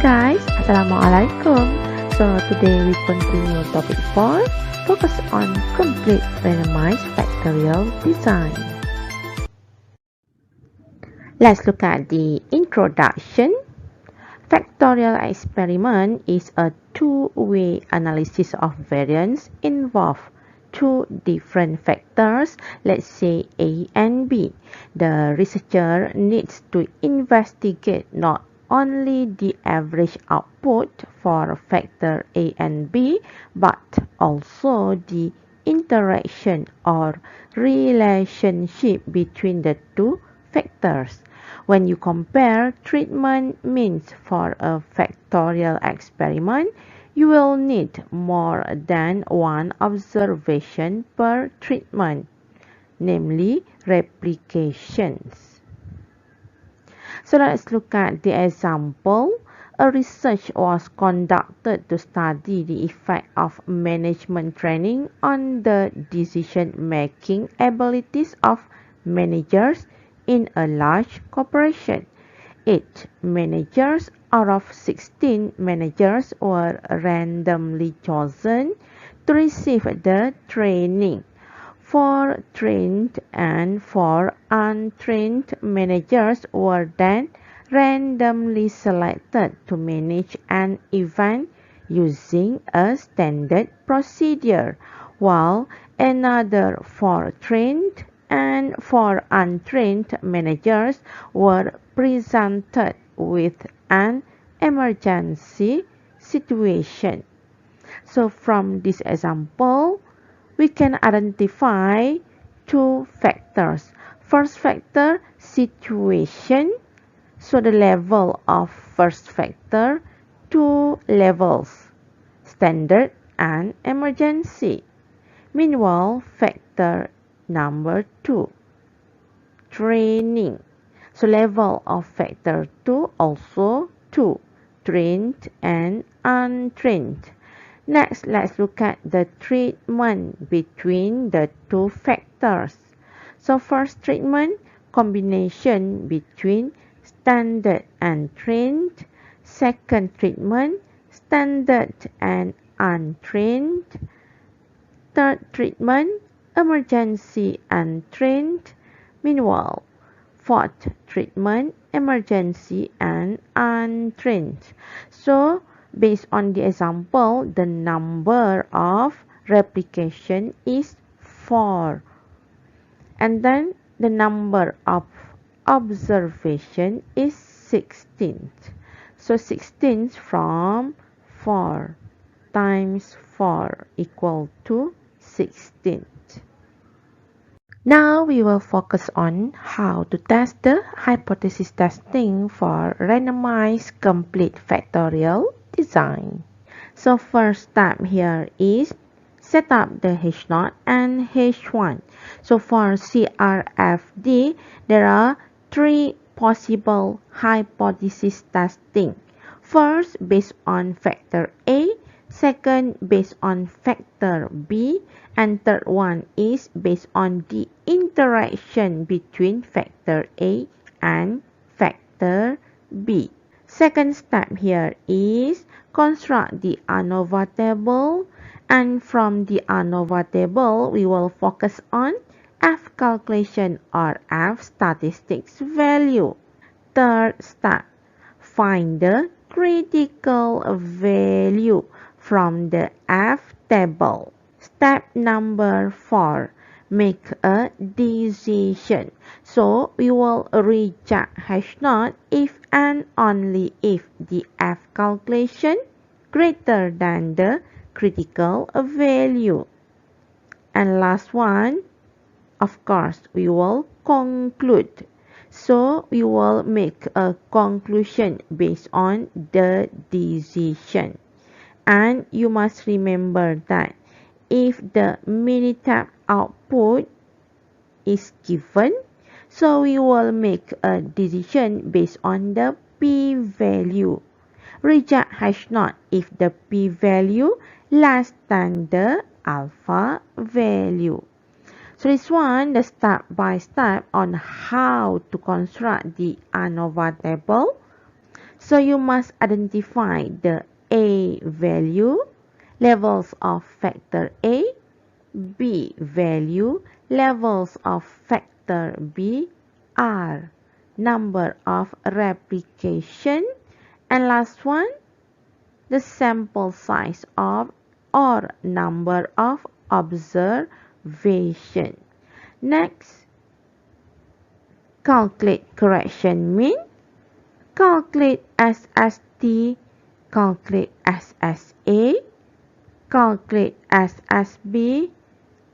guys, Assalamualaikum. So today we continue topic 4, focus on complete randomized factorial design. Let's look at the introduction. Factorial experiment is a two-way analysis of variance involve two different factors, let's say A and B. The researcher needs to investigate not only the average output for factor A and B, but also the interaction or relationship between the two factors. When you compare treatment means for a factorial experiment, you will need more than one observation per treatment, namely replications. So let's look at the example. A research was conducted to study the effect of management training on the decision-making abilities of managers in a large corporation. 8 managers out of 16 managers were randomly chosen to receive the training. 4 trained and 4 untrained managers were then randomly selected to manage an event using a standard procedure, while another 4 trained and 4 untrained managers were presented with an emergency situation. So from this example, we can identify two factors. First factor, situation. So the level of first factor, two levels, standard and emergency. Meanwhile, factor number 2, training. So level of factor 2 also 2, trained and untrained. Next, let's look at the treatment between the two factors. So first treatment, combination between standard and trained. Second treatment, standard and untrained. Third treatment, emergency and trained. Meanwhile, fourth treatment, emergency and untrained. So based on the example, the number of replication is 4. And then the number of observation is 16. So 16 from 4 times 4 equal to 16. Now we will focus on how to test the hypothesis testing for randomized complete factorial design. So first step here is set up the H0 and H1. So for RCFD, there are 3 possible hypothesis testing. First, based on factor A. Second, based on factor B. And third one is based on the interaction between factor A and factor B. Second step here is construct the ANOVA table, and from the ANOVA table we will focus on F calculation or F statistics value. Third step, find the critical value from the F table. Step number 4, make a decision. So we will reject H0 if and only if the F calculation greater than the critical value. And last one, of course, we will conclude. So we will make a conclusion based on the decision. And you must remember that if the Minitab output is given, so we will make a decision based on the p-value. Reject H0 if the p-value less than the alpha value. So this one, the step by step on how to construct the ANOVA table. So you must identify the A value, levels of factor A, B value, levels of factor B, R, number of replication, and last one, the sample size of or number of observation. Next, calculate correction mean, calculate SST, calculate SSA, calculate SSB,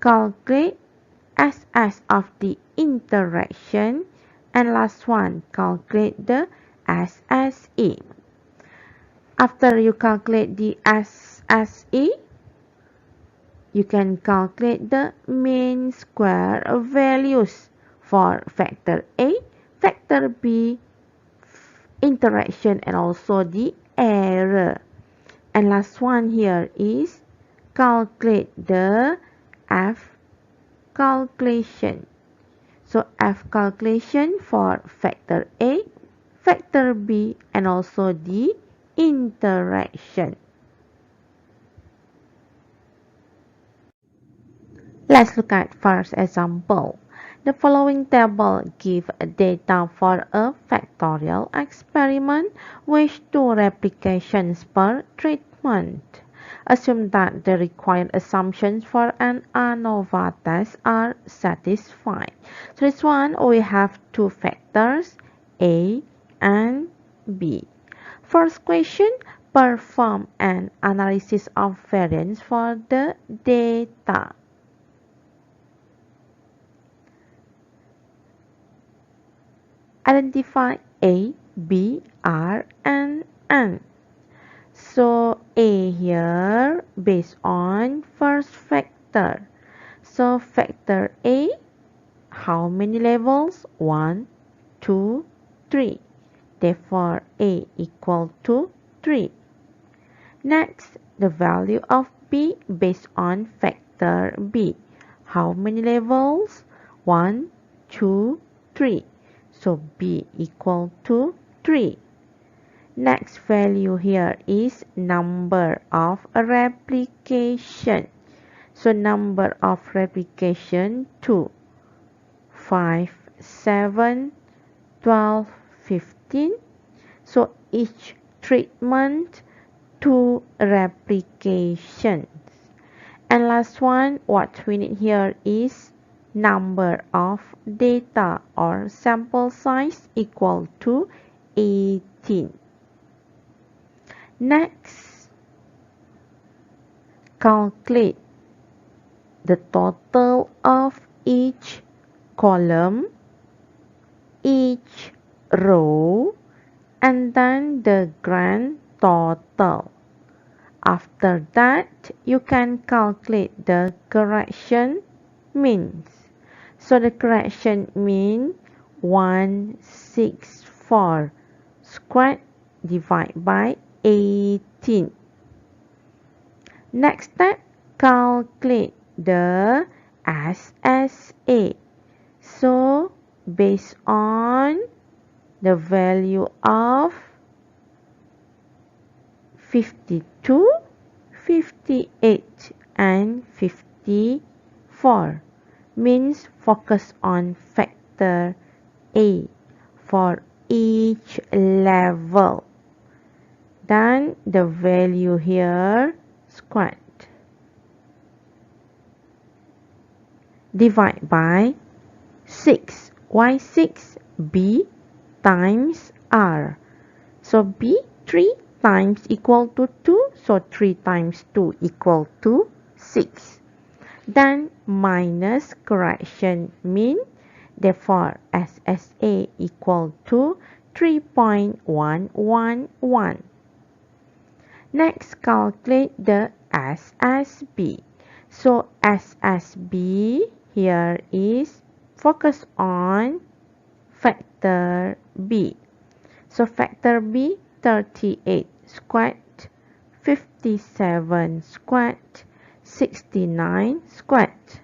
calculate SS of the interaction, and last one, calculate the SSE. After you calculate the SSE, you can calculate the mean square values for factor A, factor B, interaction, and also the error. And last one here is calculate the F calculation. So F calculation for factor A, factor B, and also the interaction. Let's look at first example. The following table gives data for a factorial experiment with 2 replications per treatment. Assume that the required assumptions for an ANOVA test are satisfied. So this one, we have 2 factors, A and B. First question, perform an analysis of variance for the data. Identify A, B, R, and N. So A here based on first factor. So factor A, how many levels? 1, 2, 3. Therefore A equal to 3. Next, the value of B based on factor B. How many levels? 1, 2, 3. So B equal to 3. Next value here is number of replication. So number of replication 2, 5, 7, 12, 15. So each treatment 2 replications. And last one, what we need here is number of data or sample size equal to 18. Next, calculate the total of each column, each row, and then the grand total. After that, you can calculate the correction means. So the correction mean 164 squared divided by 18. Next step, calculate the SSA. So based on the value of 52, 58, and 54 means focus on factor A for each level. Then the value here squared. Divide by 6. Why 6? B times R. So B 3 times equal to 2. So 3 times 2 equal to 6. Then minus correction mean. Therefore SSA equal to 3.111. Next, calculate the SSB. So SSB here is focus on factor B. So factor B 38 squared, 57 squared, 69 squared.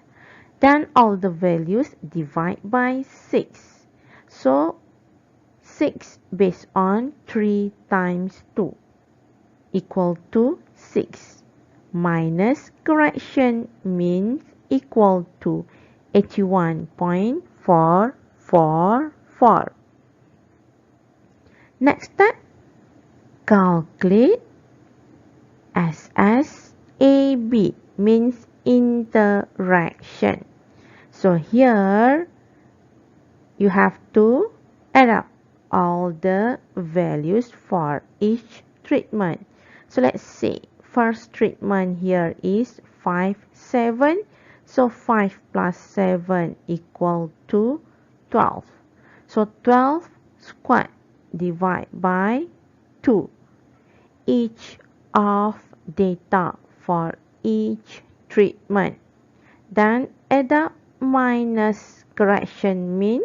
Then all the values divide by 6. So 6 based on 3 times 2 equal to 6 minus correction means equal to 81.444. Next step, calculate SSAB means interaction. So here you have to add up all the values for each treatment. So let's see, first treatment here is 5, 7. So 5 plus 7 equal to 12. So 12 squared divided by 2. Each of data for each treatment. Then add up minus correction mean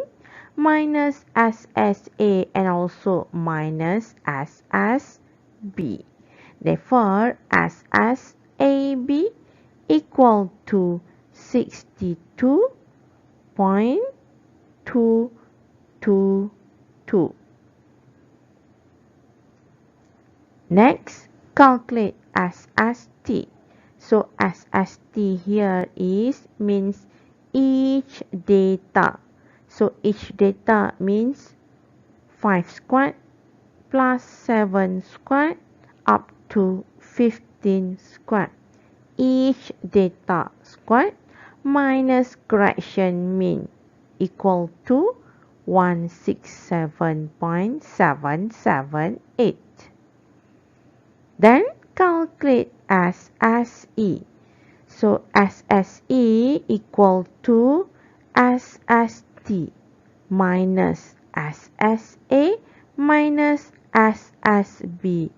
minus SSA and also minus SSB. Therefore, SSAB equal to 62.222. Next, calculate SST. So SST here is means each data. So each data means 5 squared plus 7 squared up to 15 squared. Each data squared minus correction mean equal to 167.778. Then calculate SSE. So SSE equal to SST minus SSA minus SSB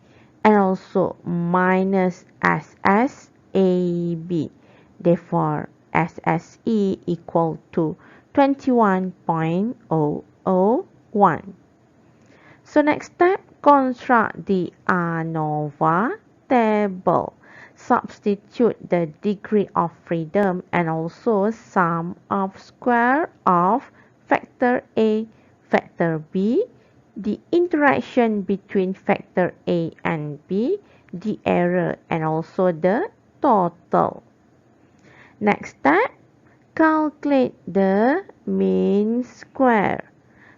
and also minus SSAB. Therefore, SSE equal to 21.001. So next step, construct the ANOVA table. Substitute the degree of freedom and also sum of square of factor A, factor B, the interaction between factor A and B, the error and also the total. Next step, calculate the mean square.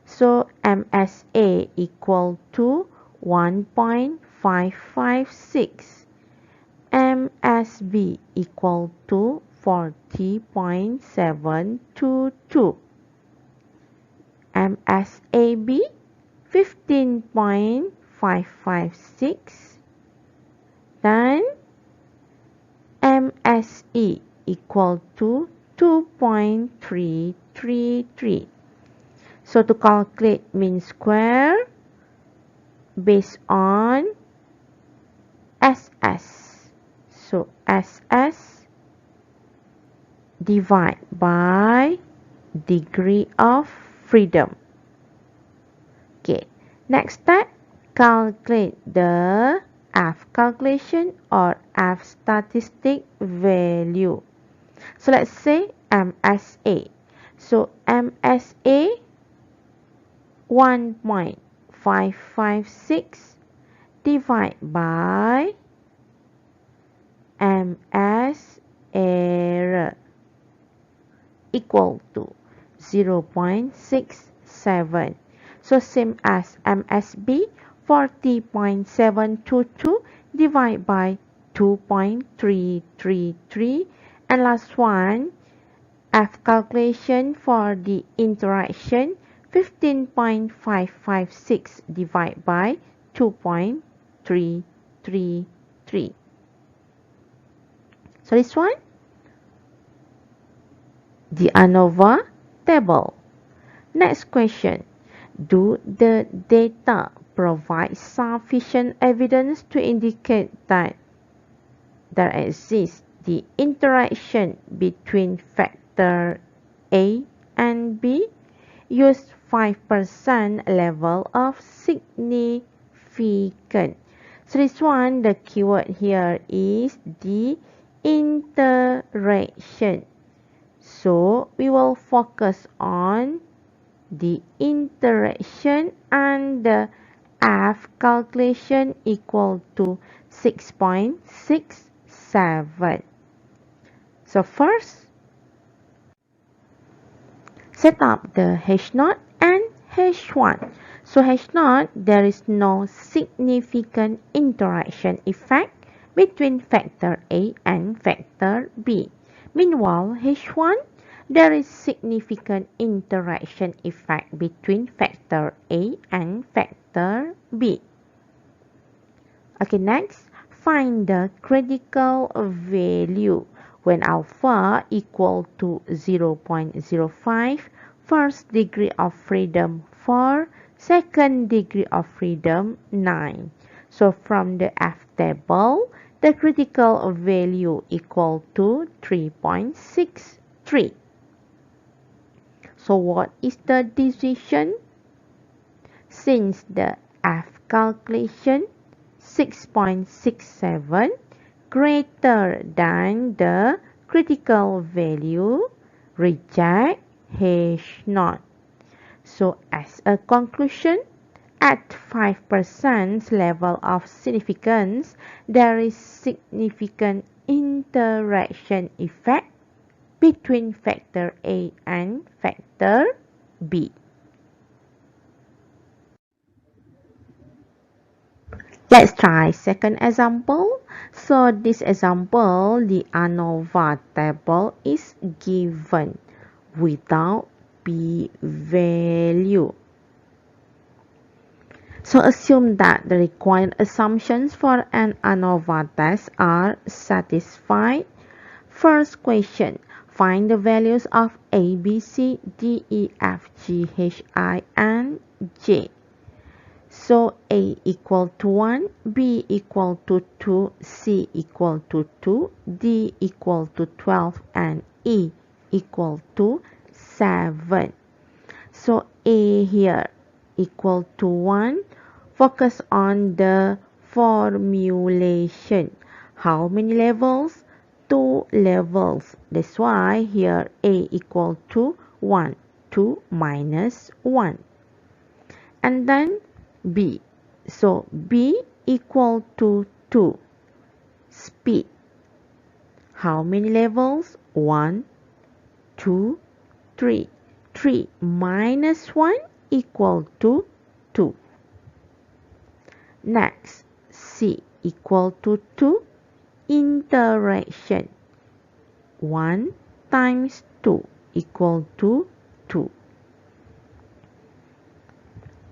So MSA equal to 1.556. MSB equal to 40.722. MSAB 15.556. Then MSE equal to 2.333. So to calculate mean square based on SS. So SS divide by degree of freedom. Okay. Next step, calculate the F calculation or F statistic value. So let's say MSA. So MSA 1.556 divided by MS error equal to 0.67. So same as MSB 40.722 divided by 2.333, and last one F calculation for the interaction 15.556 divided by 2.333. So this one, the ANOVA table. Next question. Do the data provide sufficient evidence to indicate that there exists the interaction between factor A and B? Use 5% level of significance. So this one, the keyword here is the interaction. So we will focus on the interaction and the F calculation equal to 6.67. So first, set up the H0 and H1. So H0, there is no significant interaction effect between factor A and factor B. Meanwhile, H1, there is significant interaction effect between factor A and factor B. Okay, next, find the critical value when alpha equal to 0.05, first degree of freedom 4, second degree of freedom 9. So from the F table, the critical value equal to 3.63. So what is the decision? Since the F calculation 6.67 greater than the critical value, reject H0. So as a conclusion, at 5% level of significance, there is significant interaction effect between factor A and factor B. Let's try second example. So this example, the ANOVA table is given without p-value. So assume that the required assumptions for an ANOVA test are satisfied. First question, find the values of A, B, C, D, E, F, G, H, I, and J. So A equal to 1, B equal to 2, C equal to 2, D equal to 12, and E equal to 7. So A here equal to 1. Focus on the formulation. How many levels? 2 levels. That's why here A equal to 1. 2 minus 1. And then B. So B equal to 2. Speed. How many levels? 1, 2, 3. 3 minus 1 equal to 2. Next, C equal to 2. Interaction. 1 times 2 equal to 2.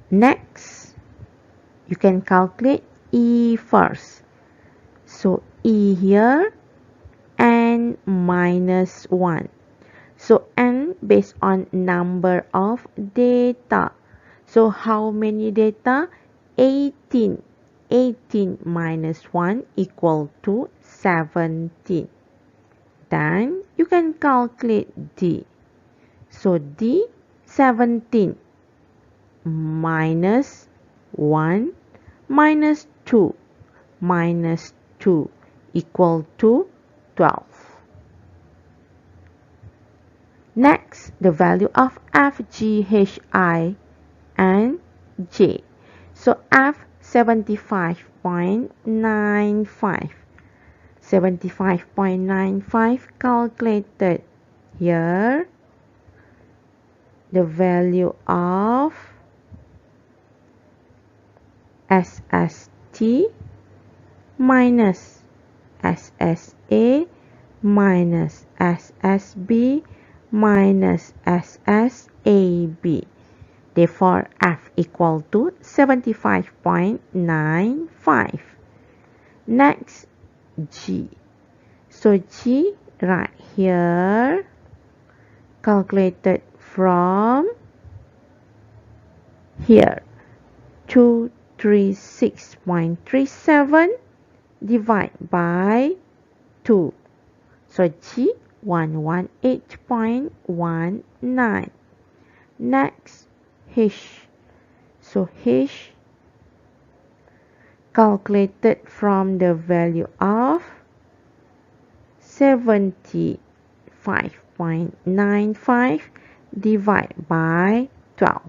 Next, you can calculate E first. So E here, n minus 1. So n based on number of data. So how many data? 18. 18 minus 1 equal to 17. Then you can calculate D. So D 17 minus 1 minus 2 minus 2 equal to 12. Next, the value of F, G, H, I, and J. So F 75.95. 75.95 calculated. Here, the value of SST minus SSA minus SSB minus SSAB. Therefore, F equal to 75.95. Next, G. So G right here calculated from here 236.37 divided by 2. So G 118.19. Next, H. So H calculated from the value of 75.95 divided by 12.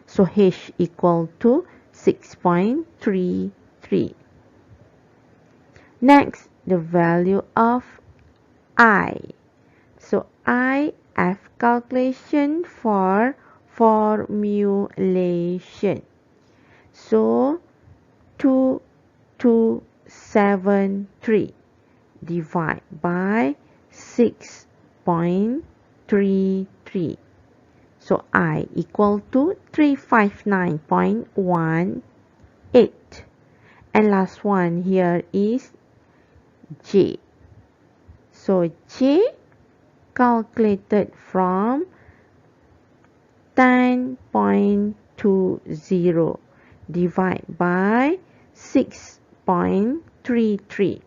So H equal to 6.33. Next, the value of I. So I have calculation for formulation. So 2273 divide by 6.33. So I equal to 359.18. And last one here is J. So J calculated from 10.20 divide by 6.33.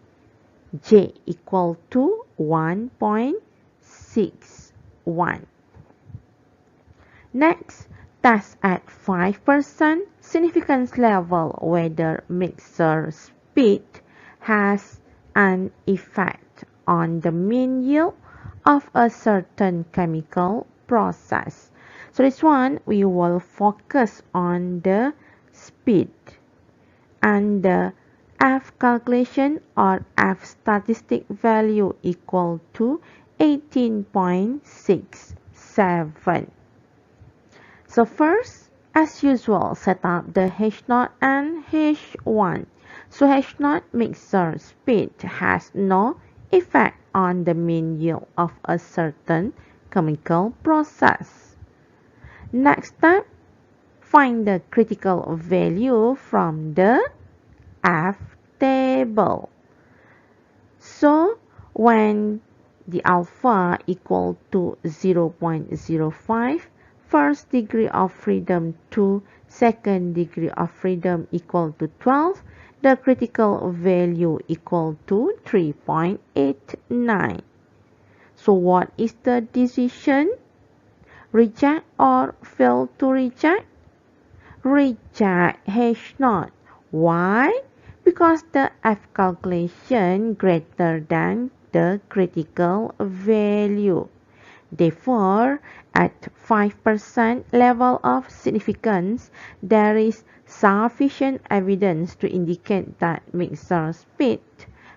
J equal to 1.61. Next, test at 5% significance level whether mixer speed has an effect on the mean yield of a certain chemical process. So this one we will focus on the speed, and the F calculation or F statistic value equal to 18.67. So first, as usual, set up the H0 and H1. So H0 mixer speed has no effect on the mean yield of a certain chemical process. Next step, find the critical value from the F table. So when the alpha equal to 0.05, first degree of freedom to second degree of freedom equal to 12, the critical value equal to 3.89. So what is the decision? Reject or fail to reject? Reject H0. Why? Because the F calculation greater than the critical value. Therefore, at 5% level of significance, there is sufficient evidence to indicate that mixer speed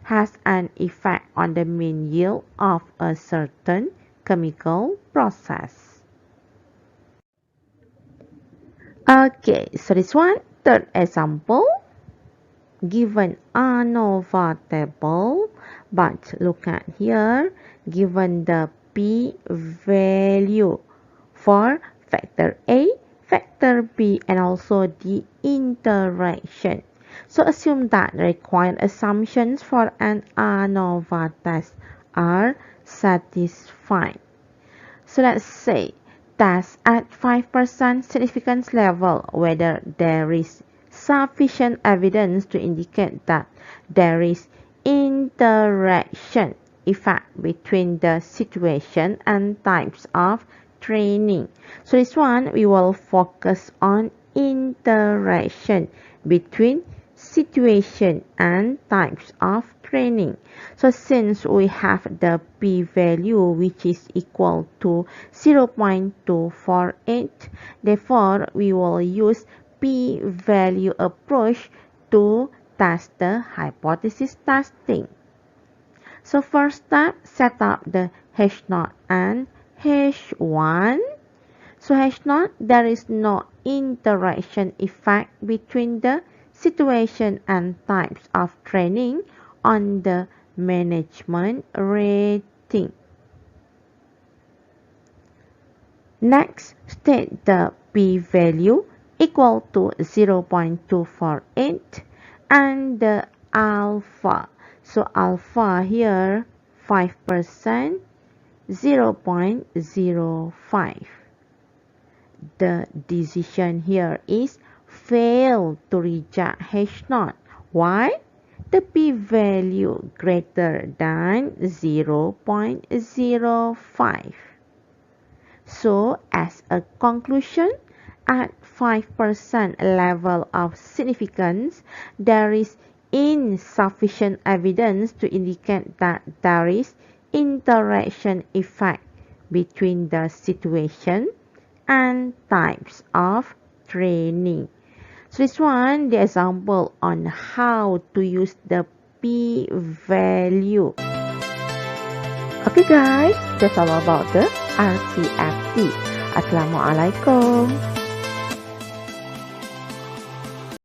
has an effect on the mean yield of a certain chemical process. Okay, so this one, third example. Given ANOVA table, but look at here, given the P value for factor A, factor B, and also the interaction. So assume that the required assumptions for an ANOVA test are satisfied. So let's say test at 5% significance level whether there is sufficient evidence to indicate that there is interaction effect between the situation and types of training. So this one we will focus on interaction between situation and types of training. So since we have the p value which is equal to 0.248, therefore we will use p value approach to test the hypothesis testing. So first step, set up the H0 and H1. So H0, there is no interaction effect between the situation and types of training on the management rating. Next, state the p-value equal to 0.248 and the alpha. So alpha here 5%, 0.05. The decision here is fail to reject H0. Why? The p-value greater than 0.05. So as a conclusion, at 5% level of significance, there is insufficient evidence to indicate that there is interaction effect between the situation and types of training. So this one, the example on how to use the p-value. Okay guys, that's all about the RCFD. Assalamualaikum.